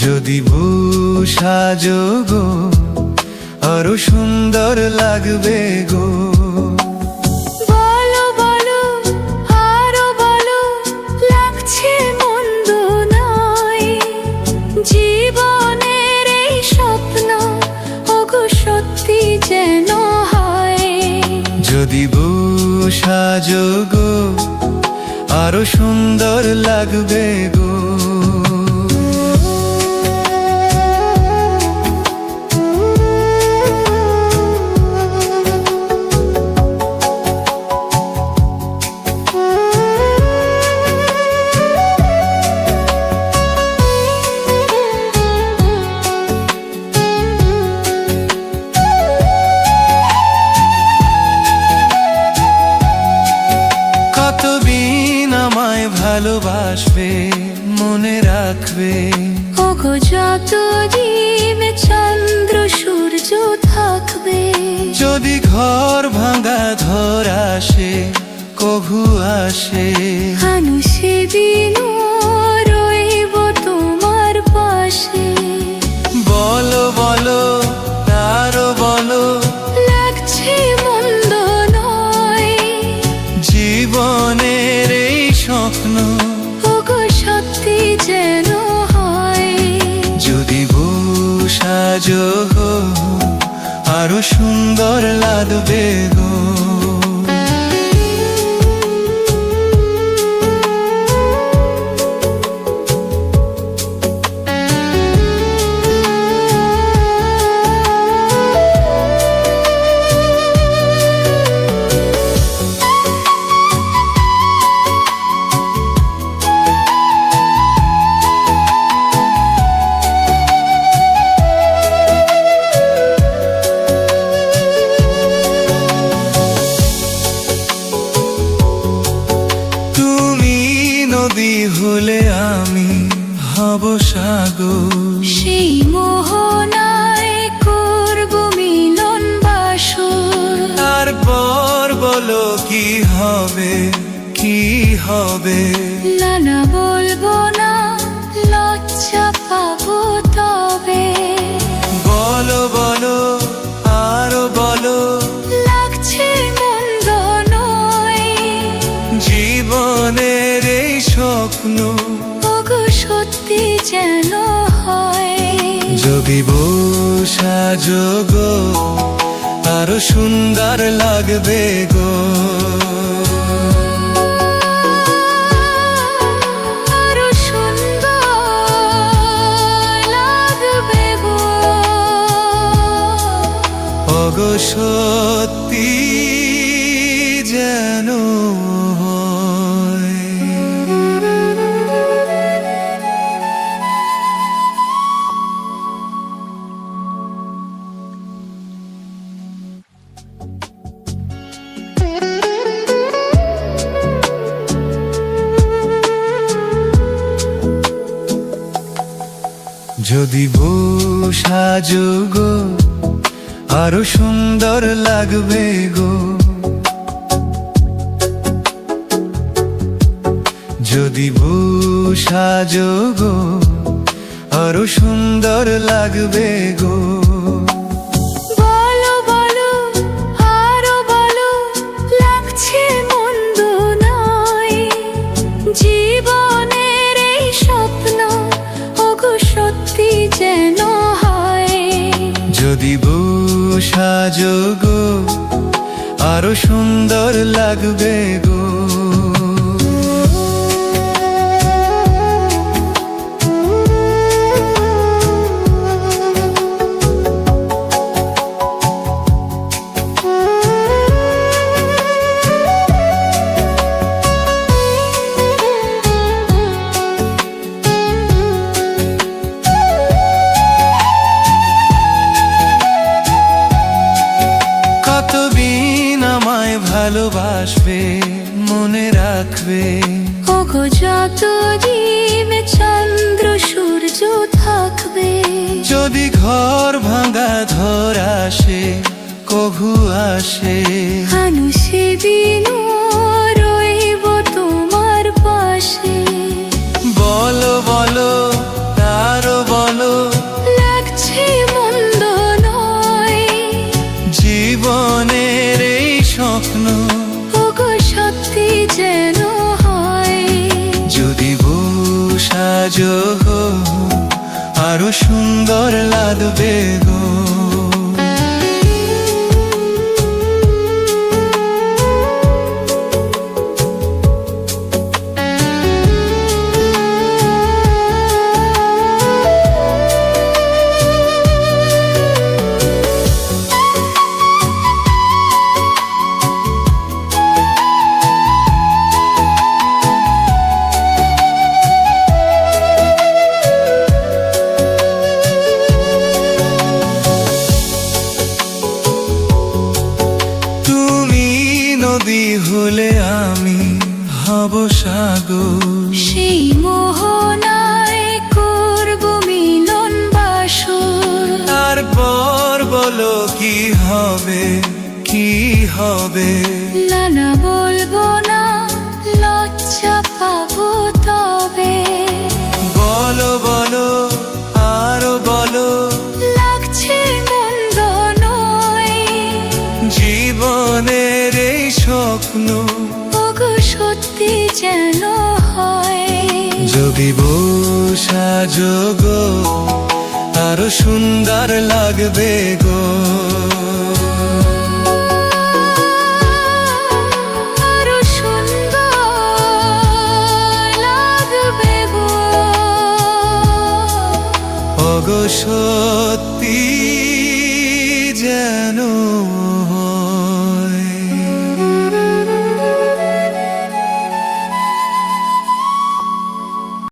যদি বউ সাজো গো আরো সুন্দর লাগবে গো। বলো বলো আরো বলো, লাগছে মন্দ নয়, জীবনের এই স্বপ্ন ওগো সত্যি যেন হয়। যদি বউ সাজো গো আরো সুন্দর লাগবে গো। কতদিন আমায় ভালোবাসবে, মনে রাখবে ওগো যতদিন চন্দ্র সূর্য থাকবে। যদি ঘর ভাঙা ধর আসে, কভু আসে আমি সেদিনও রইব তোমার পাশে। বলো বলো আরো বলো, লাগছে মন্দ নয়, জীবনের এই স্বপ্ন ওগো সত্যি যেন হয়। যদি বউ সাজো গো আরো সুন্দর লাগবে গো। নদী হলে আমি হব সাগর, সেই মোহনায় করব মিলন বাসর। তারপর বলো কি হবে, কি হবে না না বলবো না, লজ্জা পাবো তবে। বলো বলো আরো বলো, লাগছে মন্দ নয়, জীবনের এই স্বপ্ন ওগো সত্যি যেন হয়। যদি বউ সাজো গো আরো সুন্দর লাগবে গো। আরো সুন্দর লাগবে গো। ওগো সত্যি যেন হয়। যদি বউ সাজো গো আরো সুন্দর লাগবে গো। যদি বউ সাজো গো আরো সুন্দর লাগবে গো। বলো বলো আরো বলো, লাগছে মন্দ নয়, জীবনের এই স্বপ্ন ওগো সত্যি যেন হয়। যদি বউ সাজো গো আরো সুন্দর লাগবে গো। কতদিন আমায় ভালোবাসবে, মনে রাখবে ওগো যতদিন চন্দ্র সূর্য থাকবে। যদি ঘর ভাঙা ধর আসে, কভু আসে আমি সেদিনও রইব তোমার পাশে। বলো বলো আরো বলো, সাজো গো, আরো সুন্দর লাগবে গো। নদী হলে আমি হব সাগর, সেই মোহনায় করব মিলন বাসর। তারপর বলো কি হবে, কি হবে? না না বলবো না, লজ্জা পাবো তবে। বলো বলো আরো বলো, লাগছে মন্দ নয় জীবনের এই স্বপ্ন ওগো সত্যি যেন হয়। যদি সাজো গো, আরো সুন্দর লাগবে গো। আরো সুন্দর লাগবে গো। ওগো সত্যি যেন